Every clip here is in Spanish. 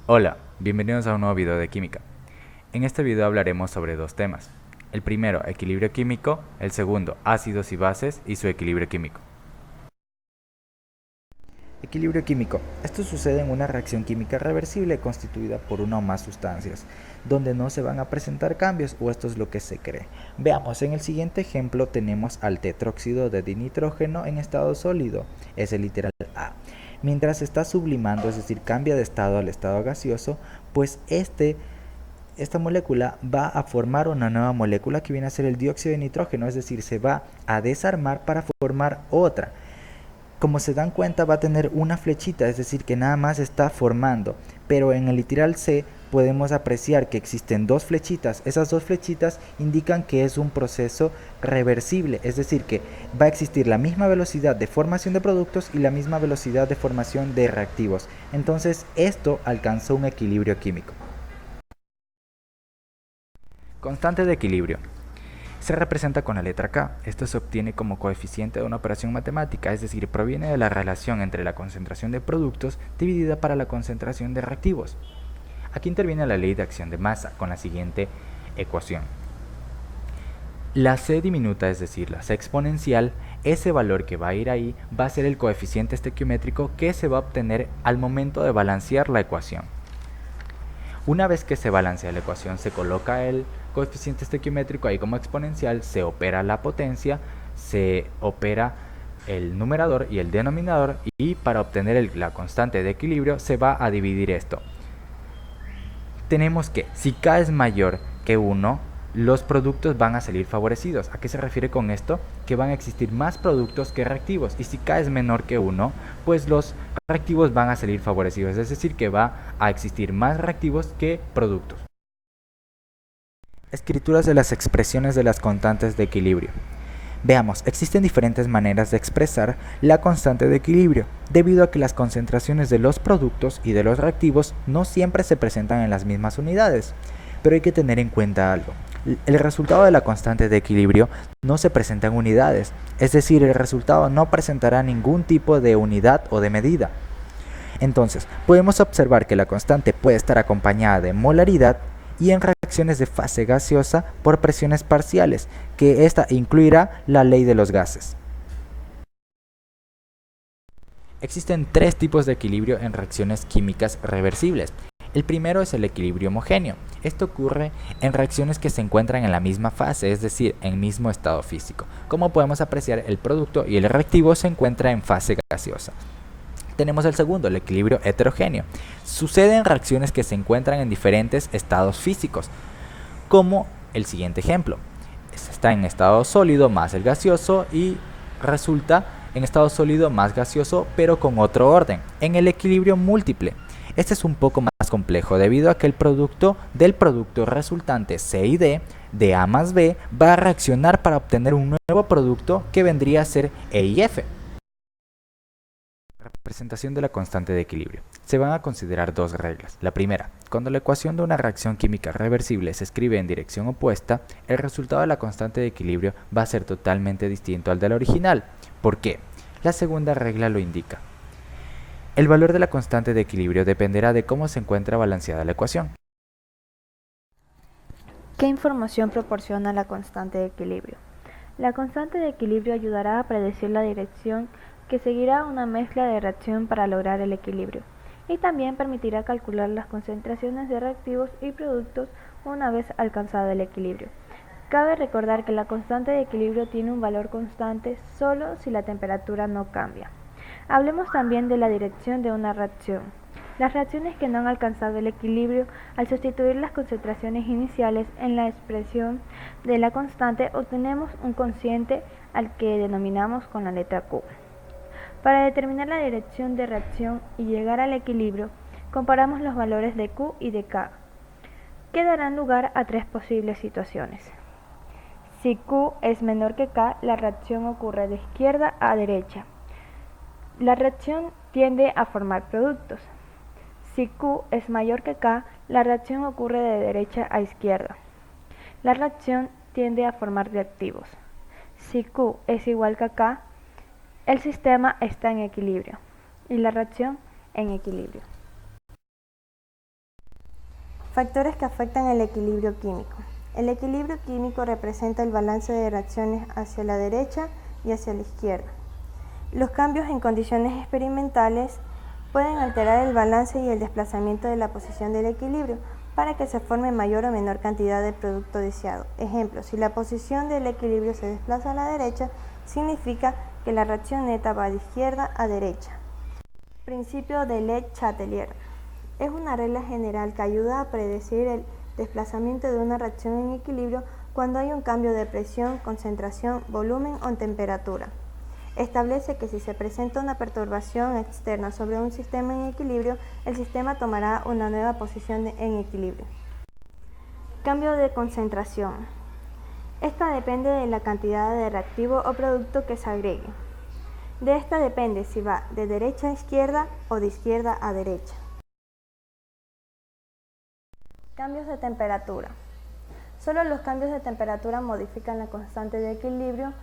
Hola, bienvenidos a un nuevo video de química. En este video hablaremos sobre dos temas. El primero, equilibrio químico, el segundo, ácidos y bases y su equilibrio químico. Equilibrio químico. Esto sucede en una reacción química reversible constituida por una o más sustancias, donde no se van a presentar cambios, o esto es lo que se cree. Veamos, en el siguiente ejemplo tenemos al tetróxido de dinitrógeno en estado sólido, es el literal A. Mientras está sublimando, es decir, cambia de estado al estado gaseoso, pues esta molécula va a formar una nueva molécula que viene a ser el dióxido de nitrógeno, es decir, se va a desarmar para formar otra. Como se dan cuenta, va a tener una flechita, es decir, que nada más está formando, pero en el literal C podemos apreciar que existen dos flechitas. Esas dos flechitas indican que es un proceso reversible, es decir, que va a existir la misma velocidad de formación de productos y la misma velocidad de formación de reactivos. Entonces esto alcanzó un equilibrio químico. Constante de equilibrio. Se representa con la letra K. Esto se obtiene como coeficiente de una operación matemática, es decir, proviene de la relación entre la concentración de productos dividida para la concentración de reactivos. Aquí interviene la ley de acción de masa con la siguiente ecuación. La c diminuta, es decir, la c exponencial, ese valor que va a ir ahí va a ser el coeficiente estequiométrico que se va a obtener al momento de balancear la ecuación. Una vez que se balancea la ecuación, se coloca el coeficiente estequiométrico ahí como exponencial, se opera la potencia, se opera el numerador y el denominador, y para obtener la constante de equilibrio se va a dividir esto. Tenemos que si K es mayor que 1, los productos van a salir favorecidos. ¿A qué se refiere con esto? Que van a existir más productos que reactivos, y si K es menor que 1, pues los reactivos van a salir favorecidos, es decir, que va a existir más reactivos que productos. Escrituras de las expresiones de las constantes de equilibrio. Veamos, existen diferentes maneras de expresar la constante de equilibrio, debido a que las concentraciones de los productos y de los reactivos no siempre se presentan en las mismas unidades. Pero hay que tener en cuenta algo. El resultado de la constante de equilibrio no se presenta en unidades, es decir, el resultado no presentará ningún tipo de unidad o de medida. Entonces, podemos observar que la constante puede estar acompañada de molaridad y en reacciones de fase gaseosa por presiones parciales, que esta incluirá la ley de los gases. Existen tres tipos de equilibrio en reacciones químicas reversibles. El primero es el equilibrio homogéneo. Esto ocurre en reacciones que se encuentran en la misma fase, es decir, en mismo estado físico. Como podemos apreciar, el producto y el reactivo se encuentran en fase gaseosa. Tenemos el segundo, el equilibrio heterogéneo. Sucede en reacciones que se encuentran en diferentes estados físicos, como el siguiente ejemplo. Está en estado sólido más el gaseoso y resulta en estado sólido más gaseoso, pero con otro orden, en el equilibrio múltiple. Este es un poco más complejo debido a que el producto del producto resultante C y D, de A más B, va a reaccionar para obtener un nuevo producto que vendría a ser E y F. Representación de la constante de equilibrio. Se van a considerar dos reglas. La primera, cuando la ecuación de una reacción química reversible se escribe en dirección opuesta, el resultado de la constante de equilibrio va a ser totalmente distinto al del original. ¿Por qué? La segunda regla lo indica. El valor de la constante de equilibrio dependerá de cómo se encuentra balanceada la ecuación. ¿Qué información proporciona la constante de equilibrio? La constante de equilibrio ayudará a predecir la dirección que seguirá una mezcla de reacción para lograr el equilibrio, y también permitirá calcular las concentraciones de reactivos y productos una vez alcanzado el equilibrio. Cabe recordar que la constante de equilibrio tiene un valor constante solo si la temperatura no cambia. Hablemos también de la dirección de una reacción. Las reacciones que no han alcanzado el equilibrio, al sustituir las concentraciones iniciales en la expresión de la constante, obtenemos un cociente al que denominamos con la letra Q. Para determinar la dirección de reacción y llegar al equilibrio, comparamos los valores de Q y de K, que darán lugar a tres posibles situaciones. Si Q es menor que K, la reacción ocurre de izquierda a derecha. La reacción tiende a formar productos. Si Q es mayor que K, la reacción ocurre de derecha a izquierda. La reacción tiende a formar reactivos. Si Q es igual que K, el sistema está en equilibrio y la reacción en equilibrio. Factores que afectan el equilibrio químico. El equilibrio químico representa el balance de reacciones hacia la derecha y hacia la izquierda. Los cambios en condiciones experimentales pueden alterar el balance y el desplazamiento de la posición del equilibrio para que se forme mayor o menor cantidad de producto deseado. Ejemplo, si la posición del equilibrio se desplaza a la derecha, significa que la reacción neta va de izquierda a derecha. Principio de Le Chatelier. Es una regla general que ayuda a predecir el desplazamiento de una reacción en equilibrio cuando hay un cambio de presión, concentración, volumen o temperatura. Establece que si se presenta una perturbación externa sobre un sistema en equilibrio, el sistema tomará una nueva posición en equilibrio. Cambio de concentración. Esta depende de la cantidad de reactivo o producto que se agregue. De esta depende si va de derecha a izquierda o de izquierda a derecha. Cambios de temperatura. Solo los cambios de temperatura modifican la constante de equilibrio.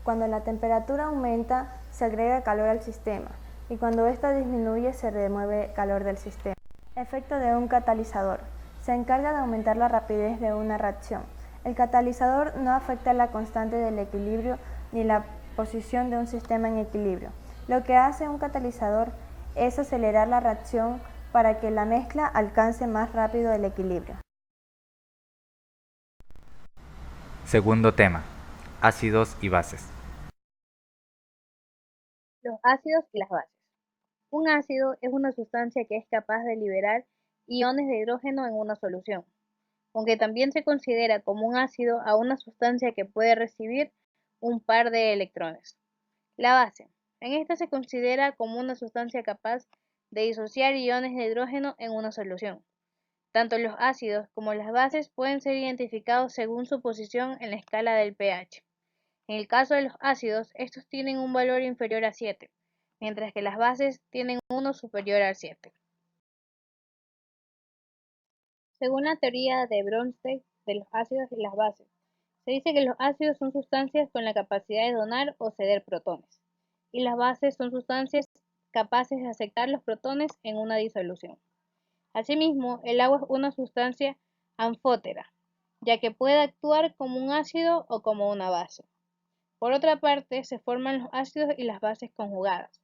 Cuando la temperatura aumenta, se agrega calor al sistema, y cuando ésta disminuye, se remueve calor del sistema. Efecto de un catalizador. Se encarga de aumentar la rapidez de una reacción. El catalizador no afecta la constante del equilibrio ni la posición de un sistema en equilibrio. Lo que hace un catalizador es acelerar la reacción para que la mezcla alcance más rápido el equilibrio. Segundo tema, ácidos y bases. Los ácidos y las bases. Un ácido es una sustancia que es capaz de liberar iones de hidrógeno en una solución, aunque también se considera como un ácido a una sustancia que puede recibir un par de electrones. La base. En esta se considera como una sustancia capaz de disociar iones de hidrógeno en una solución. Tanto los ácidos como las bases pueden ser identificados según su posición en la escala del pH. En el caso de los ácidos, estos tienen un valor inferior a 7, mientras que las bases tienen uno superior al 7. Según la teoría de Bronsted de los ácidos y las bases, se dice que los ácidos son sustancias con la capacidad de donar o ceder protones, y las bases son sustancias capaces de aceptar los protones en una disolución. Asimismo, el agua es una sustancia anfótera, ya que puede actuar como un ácido o como una base. Por otra parte, se forman los ácidos y las bases conjugadas.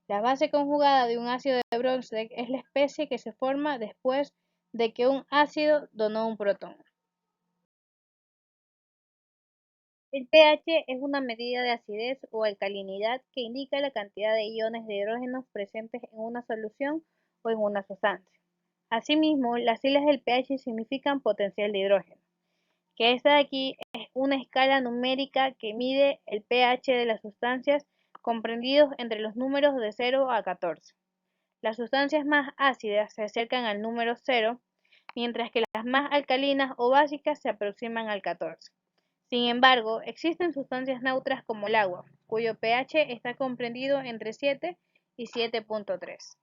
La base conjugada de un ácido de Bronsted es la especie que se forma después de que un ácido donó un protón. El pH es una medida de acidez o alcalinidad que indica la cantidad de iones de hidrógeno presentes en una solución o en una sustancia. Asimismo, las siglas del pH significan potencial de hidrógeno, que esta de aquí es una escala numérica que mide el pH de las sustancias comprendidos entre los números de 0 a 14. Las sustancias más ácidas se acercan al número 0, mientras que las más alcalinas o básicas se aproximan al 14. Sin embargo, existen sustancias neutras como el agua, cuyo pH está comprendido entre 7 y 7.3.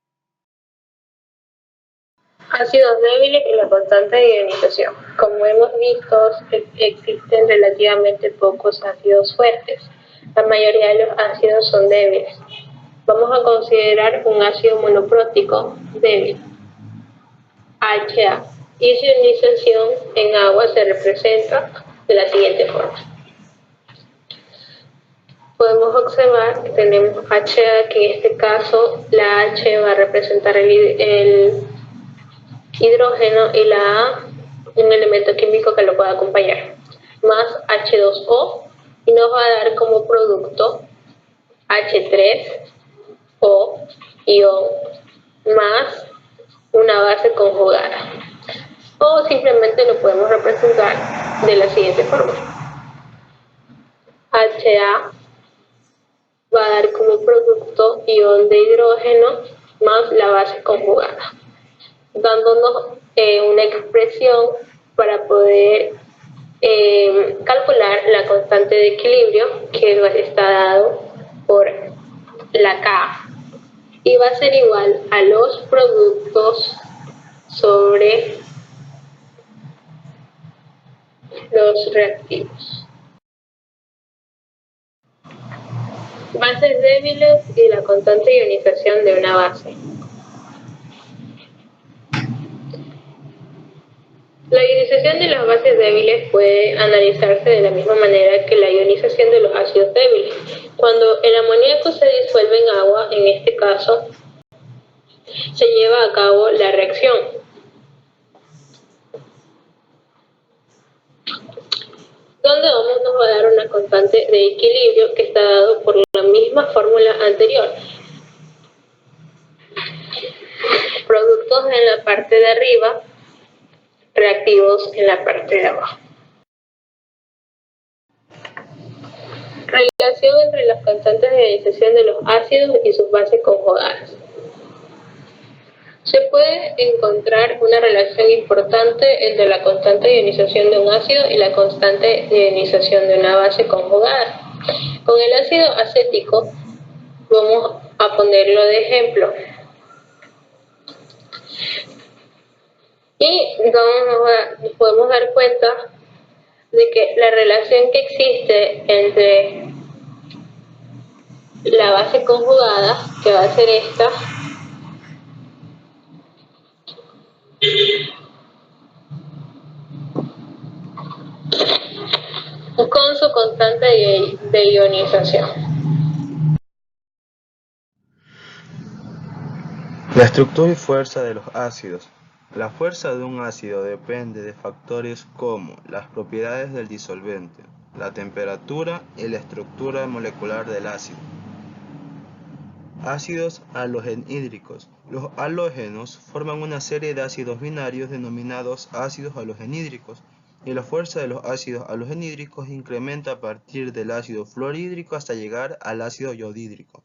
Ácidos débiles y la constante de ionización. Como hemos visto, existen relativamente pocos ácidos fuertes. La mayoría de los ácidos son débiles. Vamos a considerar un ácido monoprótico débil, HA, y su ionización en agua se representa de la siguiente forma. Podemos observar que tenemos HA, que en este caso la H va a representar el hidrógeno y la A un elemento químico que lo pueda acompañar, más H2O, y nos va a dar como producto H3O ion más una base conjugada, o simplemente lo podemos representar de la siguiente forma. HA va a dar como producto ion de hidrógeno más la base conjugada, dándonos una expresión para poder calcular la constante de equilibrio, que está dado por la K, y va a ser igual a los productos sobre los reactivos. Bases débiles y la constante de ionización de una base. La ionización de las bases débiles puede analizarse de la misma manera que la ionización de los ácidos débiles. Cuando el amoníaco se disuelve en agua, en este caso, se lleva a cabo la reacción, donde nos va a dar una constante de equilibrio que está dado por la misma fórmula anterior. Productos en la parte de arriba, reactivos en la parte de abajo. Relación entre las constantes de ionización de los ácidos y sus bases conjugadas. Se puede encontrar una relación importante entre la constante de ionización de un ácido y la constante de ionización de una base conjugada. Con el ácido acético vamos a ponerlo de ejemplo. Y nos podemos dar cuenta de que la relación que existe entre la base conjugada, que va a ser esta, con su constante de ionización. La estructura y fuerza de los ácidos. La fuerza de un ácido depende de factores como las propiedades del disolvente, la temperatura y la estructura molecular del ácido. Ácidos halogenhídricos. Los halógenos forman una serie de ácidos binarios denominados ácidos halogenhídricos, y la fuerza de los ácidos halogenhídricos incrementa a partir del ácido fluorhídrico hasta llegar al ácido iodídrico.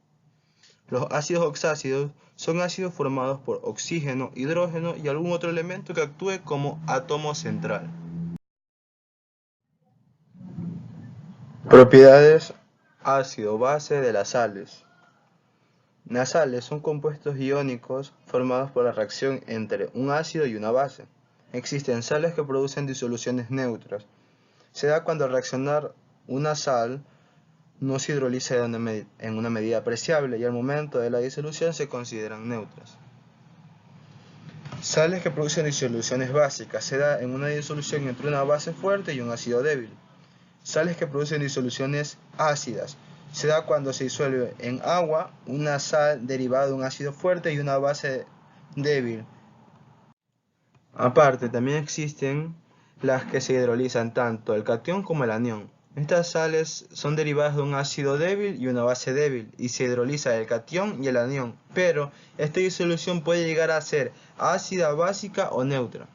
Los ácidos oxácidos son ácidos formados por oxígeno, hidrógeno y algún otro elemento que actúe como átomo central. Propiedades ácido-base de las sales. Las sales son compuestos iónicos formados por la reacción entre un ácido y una base. Existen sales que producen disoluciones neutras. Se da cuando al reaccionar una sal no se hidroliza en una medida apreciable y al momento de la disolución se consideran neutras. Sales que producen disoluciones básicas. Se da en una disolución entre una base fuerte y un ácido débil. Sales que producen disoluciones ácidas. Se da cuando se disuelve en agua una sal derivada de un ácido fuerte y una base débil. Aparte, también existen las que se hidrolizan tanto el catión como el anión. Estas sales son derivadas de un ácido débil y una base débil y se hidroliza el catión y el anión, pero esta disolución puede llegar a ser ácida, básica o neutra.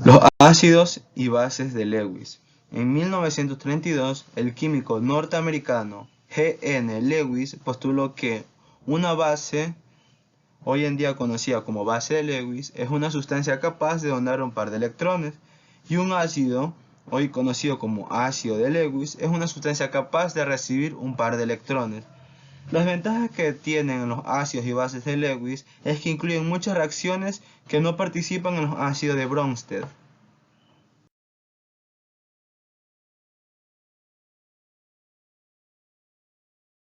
Los ácidos y bases de Lewis. En 1932, el químico norteamericano G.N. Lewis postuló que una base, hoy en día conocida como base de Lewis, es una sustancia capaz de donar un par de electrones, y un ácido, hoy conocido como ácido de Lewis, es una sustancia capaz de recibir un par de electrones. Las ventajas que tienen los ácidos y bases de Lewis es que incluyen muchas reacciones que no participan en los ácidos de Bronsted.